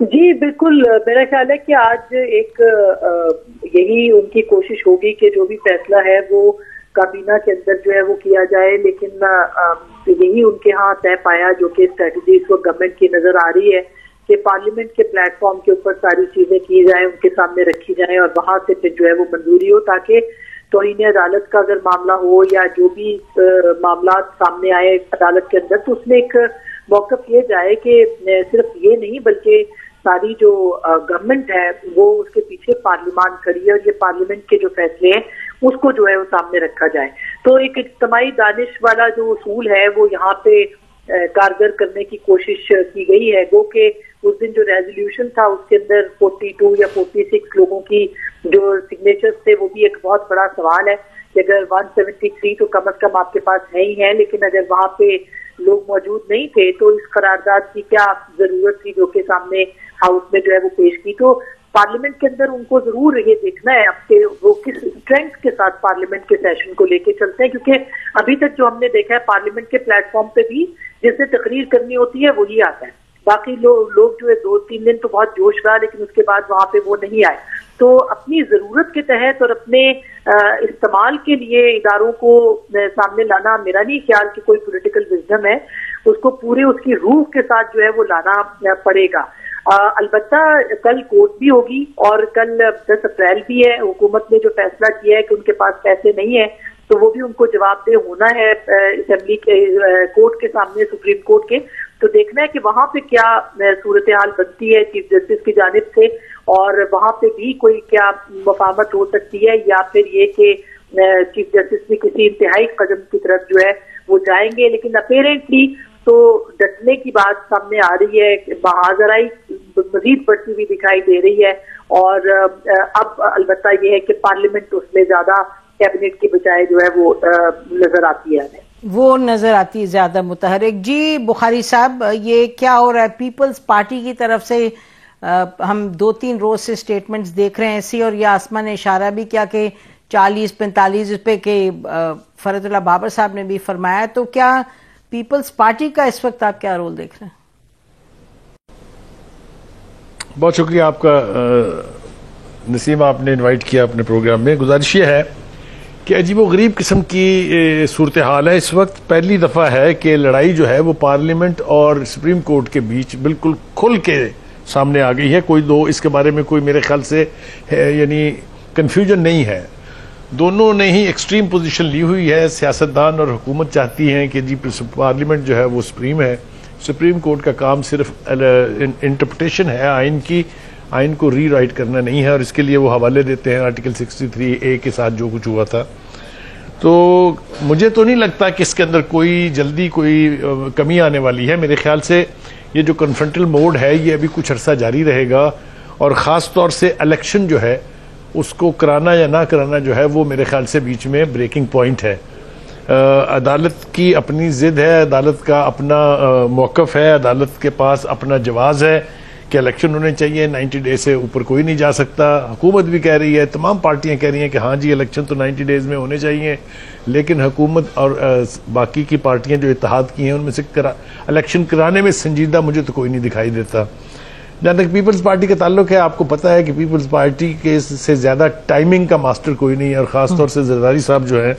जी बिल्कुल, मेरा ख्याल है कि आज एक यही उनकी कोशिश होगी कि जो भी फैसला है वो काबीना के अंदर जो है वो किया जाए, लेकिन यही उनके यहाँ तय पाया जो कि स्ट्रेटजी इस वक्त गवर्नमेंट की नजर आ रही है कि पार्लियामेंट के प्लेटफॉर्म के ऊपर सारी चीजें की जाए, उनके सामने रखी जाए और वहां से फिर जो है वो मंजूरी हो, ताकि तौहीन अदालत का अगर मामला हो या जो भी मामला सामने आए अदालत के अंदर, तो उसमें एक मौकफ ये जाए कि सिर्फ ये नहीं बल्कि सारी जो गवर्नमेंट है वो उसके पीछे पार्लियामान खड़ी है और ये पार्लियामेंट के जो फैसले हैं उसको जो है वो सामने रखा जाए। तो एक इज्तिमाई दानिश वाला जो उसूल है वो यहाँ पे कारगर करने की कोशिश की गई है। गो के उस दिन जो रेजोल्यूशन था उसके अंदर 42 या 46 लोगों की जो सिग्नेचर्स थे, वो भी एक बहुत बड़ा सवाल है कि अगर 173 तो कम अज कम आपके पास है ही है, लेकिन अगर वहां पे लोग मौजूद नहीं थे तो इस करारदाद की क्या जरूरत थी जो कि सामने हाउस में जो है वो पेश की। तो पार्लियामेंट के अंदर उनको जरूर ये देखना है आपके वो किस स्ट्रेंथ के साथ पार्लियामेंट के सेशन को लेके चलते हैं, क्योंकि अभी तक जो हमने देखा है पार्लियामेंट के प्लेटफॉर्म पे भी जिससे तकरीर करनी होती है वही आता है, बाकी लोग जो है 2-3 दिन तो बहुत जोश रहा लेकिन उसके बाद वहां पे वो नहीं आए। तो अपनी जरूरत के तहत और अपने इस्तेमाल के लिए इदारों को सामने लाना, मेरा नहीं ख्याल कि कोई पॉलिटिकल विजडम है, उसको पूरे उसकी रूह के साथ जो है वो लाना पड़ेगा। अलबत्ता कल कोर्ट भी होगी और कल 10 अप्रैल भी है। हुकूमत ने जो फैसला किया है कि उनके पास पैसे नहीं है तो वो भी उनको जवाबदेह होना है असेंबली के कोर्ट के सामने, सुप्रीम कोर्ट के। तो देखना है कि वहां पे क्या सूरत हाल बनती है चीफ जस्टिस की जानिब से और वहां पे भी कोई क्या मफामत हो सकती है या फिर ये कि चीफ जस्टिस भी किसी इंतहाई कदम की तरफ जो है वो जाएंगे। लेकिन अपेरेंटली तो डटने की बात सामने आ रही है, बहादुराई मजीद बढ़ती हुई दिखाई दे रही है और अब अलबत्ता यह है कि पार्लियामेंट उसमें ज्यादा कैबिनेट की बजाय जो है वो नजर आती है, वो नजर आती है ज्यादा मुतहरिक। जी बुखारी साहब, ये क्या हो रहा है पीपल्स पार्टी की तरफ से? हम 2-3 रोज से स्टेटमेंट्स देख रहे हैं ऐसी, और ये आसमा ने इशारा भी किया कि 40-45 पे के फरदुल्लाह बाबर साहब ने भी फरमाया। तो क्या पीपल्स पार्टी का इस वक्त आप क्या रोल देख रहे हैं? बहुत शुक्रिया आपका नसीम, आपने इनवाइट किया अपने प्रोग्राम में। गुजारिश ये है कि अजीबोगरीब किस्म की सूरत हाल है इस वक्त। पहली दफ़ा है कि लड़ाई जो है वो पार्लियामेंट और सुप्रीम कोर्ट के बीच बिल्कुल खुल के सामने आ गई है। कोई दो इसके बारे में कोई मेरे ख्याल से यानी कन्फ्यूजन नहीं है। दोनों ने ही एक्सट्रीम पोजीशन ली हुई है। सियासतदान और हुकूमत चाहती हैं कि जी पार्लियामेंट जो है वो सुप्रीम है, सुप्रीम कोर्ट का काम सिर्फ इंटरप्रिटेशन है आइन की, आइन को रीराइट करना नहीं है, और इसके लिए वो हवाले देते हैं आर्टिकल 63A के साथ जो कुछ हुआ था। तो मुझे तो नहीं लगता कि इसके अंदर कोई जल्दी कोई कमी आने वाली है। मेरे ख्याल से ये जो कन्फ्रंटल मोड है ये अभी कुछ अरसा जारी रहेगा, और ख़ास तौर से इलेक्शन जो है उसको कराना या ना कराना जो है वो मेरे ख्याल से बीच में ब्रेकिंग पॉइंट है। अदालत की अपनी जिद है, अदालत का अपना मौक़िफ़ है, अदालत के पास अपना जवाज़ है कि इलेक्शन होने चाहिए, 90 डेज से ऊपर कोई नहीं जा सकता। हुकूमत भी कह रही है, तमाम पार्टियां कह रही हैं कि हाँ जी इलेक्शन तो 90 डेज में होने चाहिए, लेकिन हुकूमत और बाकी की पार्टियां जो इत्तेहाद की हैं उनमें से इलेक्शन कराने में संजीदा मुझे तो कोई नहीं दिखाई देता। जहाँ तक पीपल्स पार्टी का ताल्लुक है, आपको पता है कि पीपल्स पार्टी के से ज्यादा टाइमिंग का मास्टर कोई नहीं है, और खासतौर से जरदारी साहब जो है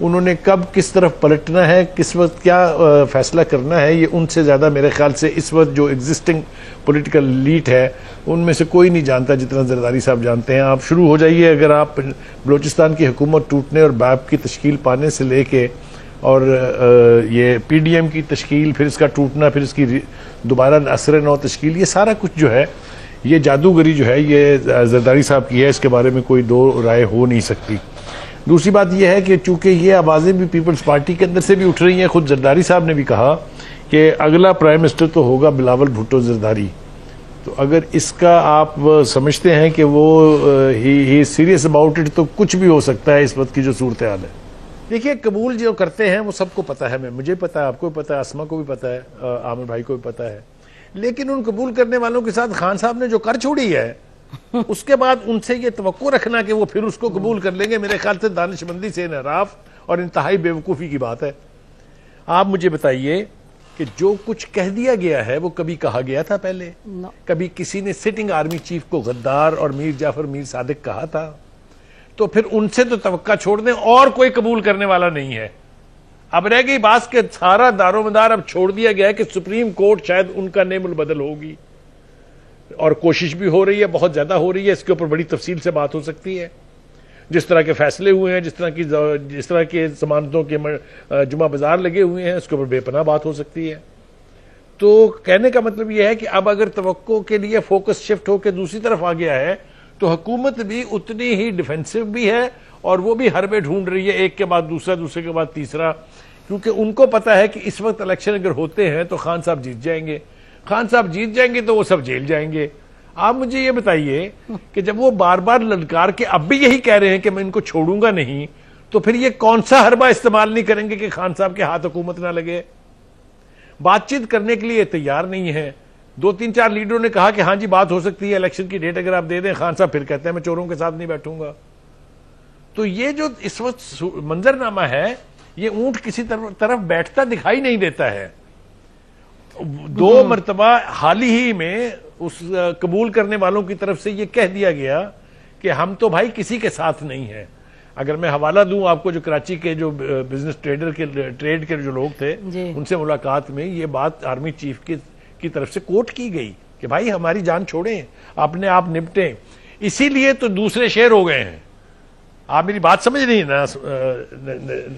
उन्होंने कब किस तरफ पलटना है, किस वक्त क्या फैसला करना है, ये उनसे ज्यादा मेरे ख्याल से इस वक्त जो एग्जिस्टिंग पॉलिटिकल लीड है उनमें से कोई नहीं जानता जितना जरदारी साहब जानते हैं। आप शुरू हो जाइए, अगर आप बलोचिस्तान की हुकूमत टूटने और बैप की तश्कील पाने से लेके और ये PDM की तश्कील, फिर इसका टूटना, फिर इसकी दोबारा असर नौ तश्कील, ये सारा कुछ जो है ये जादूगरी जो है ये जरदारी साहब की है, इसके बारे में कोई दो राय हो नहीं सकती। दूसरी बात यह है कि चूंकि ये आवाज़ें भी पीपल्स पार्टी के अंदर से भी उठ रही हैं, खुद जरदारी साहब ने भी कहा कि अगला प्राइम मिनिस्टर तो होगा बिलावल भुट्टो जरदारी। तो अगर इसका आप समझते हैं कि वो ही सीरियस अबाउट इट, तो कुछ भी हो सकता है इस वक्त की जो सूरत हाल है। देखिए, कबूल जो करते हैं वो सबको पता है, मुझे पता है, आपको भी पता है, आसमा को भी पता है, आमिर भाई को भी पता है, लेकिन उन कबूल करने वालों के साथ खान साहब ने जो कर छोड़ी है उसके बाद उनसे ये तवक्को रखना कि वो फिर उसको कबूल कर लेंगे, मेरे ख्याल से दानिशमंदी से इनहराफ और इंतहाई बेवकूफ़ी की बात है। आप मुझे बताइए कि जो कुछ कह दिया गया है वो कभी कहा गया था पहले? No. कभी किसी ने सिटिंग आर्मी चीफ को गद्दार और मीर जाफर मीर सादिक कहा था? तो फिर उनसे तो तवक्का छोड़ दें, और कोई कबूल करने वाला नहीं है। अब रह गई बात के सारा दारोमदार अब छोड़ दिया गया है कि सुप्रीम कोर्ट शायद उनका नेमुल बदल होगी, और कोशिश भी हो रही है, बहुत ज्यादा हो रही है। इसके ऊपर बड़ी तफसील से बात हो सकती है। जिस तरह के फैसले हुए हैं, जिस तरह के जमानतों के जुमा बाजार लगे हुए हैं, उसके ऊपर बेपनाह बात हो सकती है। तो कहने का मतलब यह है कि अब अगर तवक्को के लिए फोकस शिफ्ट होकर दूसरी तरफ आ गया है, तो हुकूमत भी उतनी ही डिफेंसिव भी है, और वो भी हरबे ढूंढ रही है, एक के बाद दूसरा, दूसरे के बाद तीसरा, क्योंकि उनको पता है कि इस वक्त इलेक्शन अगर होते हैं तो खान साहब जीत जाएंगे। खान साहब जीत जाएंगे तो वो सब जेल जाएंगे। आप मुझे ये बताइए कि जब वो बार बार ललकार के अब भी यही कह रहे हैं कि मैं इनको छोड़ूंगा नहीं, तो फिर ये कौन सा हरबा इस्तेमाल नहीं करेंगे कि खान साहब के हाथ हुकूमत ना लगे? बातचीत करने के लिए तैयार नहीं है। 2-3-4 लीडरों ने कहा कि हाँ जी बात हो सकती है, इलेक्शन की डेट अगर आप दे दें। खान साहब फिर कहते हैं मैं चोरों के साथ नहीं बैठूंगा। तो ये जो इस वक्त मंजरनामा है, ये ऊंट किसी तरफ बैठता दिखाई नहीं देता है। 2 मरतबा हाल ही में उस कबूल करने वालों की तरफ से ये कह दिया गया कि हम तो भाई किसी के साथ नहीं हैं। अगर मैं हवाला दूं आपको, जो कराची के जो बिजनेस ट्रेड के जो लोग थे, उनसे मुलाकात में ये बात आर्मी चीफ की तरफ से कोट की गई कि भाई हमारी जान छोड़ें, अपने आप निपटें। इसीलिए तो दूसरे शेर हो गए हैं। आप मेरी बात समझ रही है ना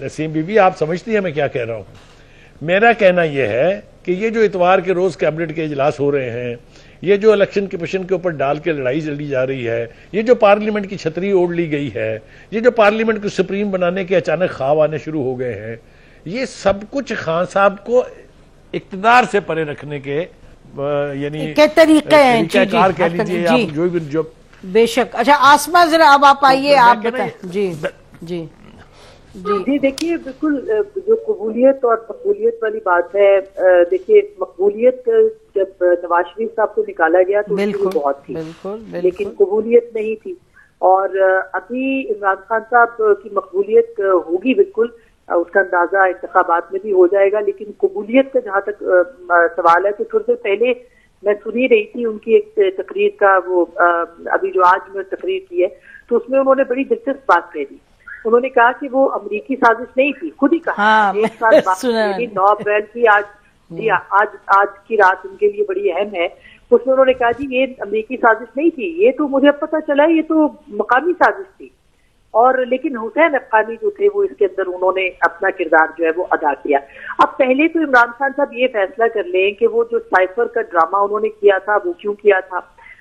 नसीम बीबी? आप समझती है मैं क्या कह रहा हूं? मेरा कहना यह है कि ये जो इतवार के रोज कैबिनेट के इजलास हो रहे हैं, ये जो इलेक्शन कमीशन के ऊपर डाल के लड़ाई चली जा रही है, ये जो पार्लियामेंट की छतरी ओढ़ ली गई है, ये जो पार्लियामेंट को सुप्रीम बनाने के अचानक ख्वाब आने शुरू हो गए हैं, ये सब कुछ खान साहब को इक्तदार से परे रखने के यानी तरीकाकार कह लीजिए आप, जो बेशक। अच्छा आसमा, जरा अब आप आइए, आप बताएं। जी जी जी देखिए, बिल्कुल जो कबूलियत और मकबूलियत वाली बात है, देखिए मकबूलियत जब नवाज शरीफ साहब को निकाला गया तो बहुत थी, लेकिन कबूलियत नहीं थी। और अभी इमरान खान साहब की मकबूलियत होगी, बिल्कुल उसका अंदाजा इंतखाबात में भी हो जाएगा। लेकिन कबूलियत का जहां तक सवाल है, तो थोड़ी देर पहले मैं सुनी रही थी उनकी एक तकरीर का, वो अभी जो आज में तकरीर की है, तो उसमें उन्होंने बड़ी दिलचस्प बात कही। उन्होंने कहा कि वो अमरीकी साजिश नहीं थी, खुद ही कहा। हाँ, 1 साल बाद 9 अप्रैल की आज की रात उनके लिए बड़ी अहम है। उसमें उन्होंने कहा जी ये अमरीकी साजिश नहीं थी, ये तो मुझे अब पता चला ये तो मकामी साजिश थी। और लेकिन हुसैन अफगानी जो थे वो इसके अंदर उन्होंने अपना किरदार जो है वो अदा किया। अब पहले तो इमरान खान साहब ये फैसला कर लें कि वो जो साइफर का ड्रामा उन्होंने किया था वो क्यों किया था।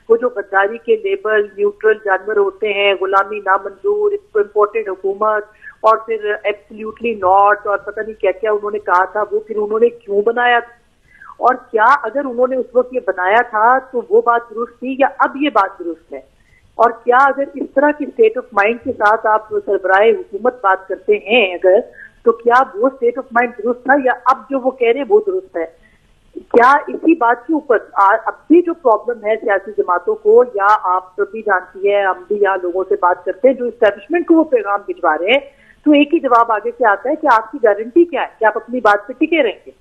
वो जो गद्दारी के लेबल, न्यूट्रल जानवर होते हैं, गुलामी नामंजूर, इम्पोर्टेड हुकूमत, और फिर एब्सोल्युटली नॉट, और पता नहीं क्या क्या उन्होंने कहा था, वो फिर उन्होंने क्यों बनाया था, और क्या अगर उन्होंने उस वक्त ये बनाया था तो वो बात दुरुस्त थी या अब ये बात दुरुस्त है। और क्या अगर इस तरह की स्टेट ऑफ माइंड के साथ आप सरबराह हुकूमत बात करते हैं अगर, तो क्या वो स्टेट ऑफ माइंड दुरुस्त था या अब जो वो कह रहे हैं वो दुरुस्त है? क्या इसी बात के ऊपर अब भी जो प्रॉब्लम है सियासी जमातों को, या आप भी जानती है, हम भी यहाँ लोगों से बात करते हैं जो इस्टेब्लिशमेंट को वो पैगाम भिजवा रहे हैं, तो एक ही जवाब आगे से आता है कि आपकी गारंटी क्या है कि आप अपनी बात पे टिके रहेंगे।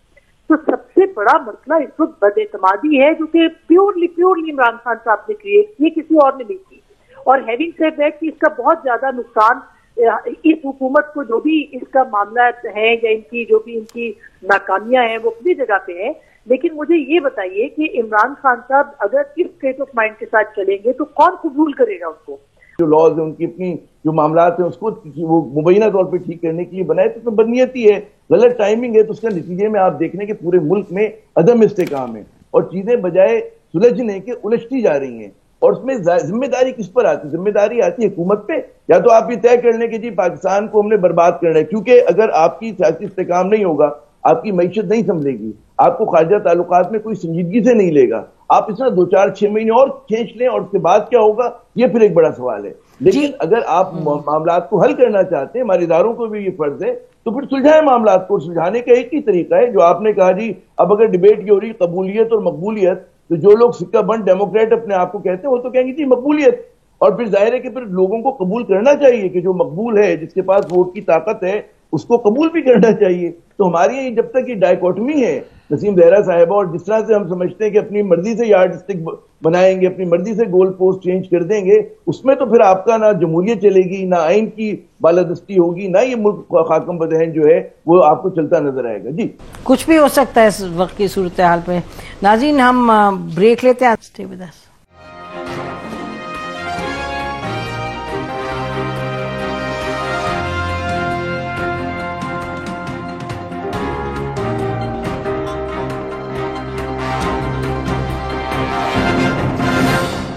तो सबसे बड़ा मसला इस वक्त बदएतमादी है, जो कि प्योरली इमरान खान साहब ने क्रिएट की, किसी और ने नहीं की। और हैविंग सेड दैट कि इसका बहुत ज्यादा नुकसान इस हुकूमत को, जो भी इसका मामला है या इनकी जो भी इनकी नाकामियां हैं वो अपनी जगह पे है। लेकिन मुझे ये बताइए कि इमरान खान साहब अगर इस स्टेट ऑफ माइंड के साथ चलेंगे तो कौन कबूल करेगा उनको? जो लॉज है उनकी अपनी जो मामलात है उसको वो मुबैना तौर पर ठीक करने के लिए बनाए, तो बदनीयती है, गलत टाइमिंग है। तो उसके नतीजे में आप देख रहे हैं कि पूरे मुल्क में अदम इस्तेकाम है और चीजें बजाय सुलझने के उलझती जा रही हैं। और उसमें जिम्मेदारी किस पर आती है? जिम्मेदारी आती है हुकूमत पे। या तो आप ये तय कर लें कि जी पाकिस्तान को हमने बर्बाद करना है, क्योंकि अगर आपकी सियासी इस्तेकाम नहीं होगा, आपकी मईशत नहीं संभलेगी, आपको खारजा ताल्लुकात में कोई संजीदगी से नहीं लेगा। आप इसमें 2-4-6 महीने और खींच लें और उसके बाद क्या होगा, ये फिर एक बड़ा सवाल है। लेकिन अगर आप मामलात को हल करना चाहते हैं, हमारे इदारों को भी ये फर्ज है, तो फिर सुलझाएं मामलात को। सुलझाने का एक ही तरीका है जो आपने कहा जी, अब अगर डिबेट की हो रही कबूलियत और मकबूलियत, तो जो लोग सिक्का बंद डेमोक्रेट अपने आप को कहते हैं वो तो कहेंगे जी मकबूलियत। और फिर जाहिर है कि फिर लोगों को कबूल करना चाहिए कि जो मकबूल है, जिसके पास वोट की ताकत है, उसको कबूल भी करना चाहिए। तो हमारी ये जब तक ये डायकोटमी है नसीम जहरा साहिबा, और जिस तरह से हम समझते हैं कि अपनी मर्जी से यार्ड स्टिक बनाएंगे, अपनी मर्जी से गोल पोस्ट चेंज कर देंगे, उसमें तो फिर आपका ना जमहूरियत चलेगी, ना आइन की बालादस्ती होगी, ना ये मुल्क खाकम बदहन जो है वो आपको चलता नजर आएगा। जी कुछ भी हो सकता है इस वक्त की सूरत हाल पे। नाज़रीन हम ब्रेक लेते हैं।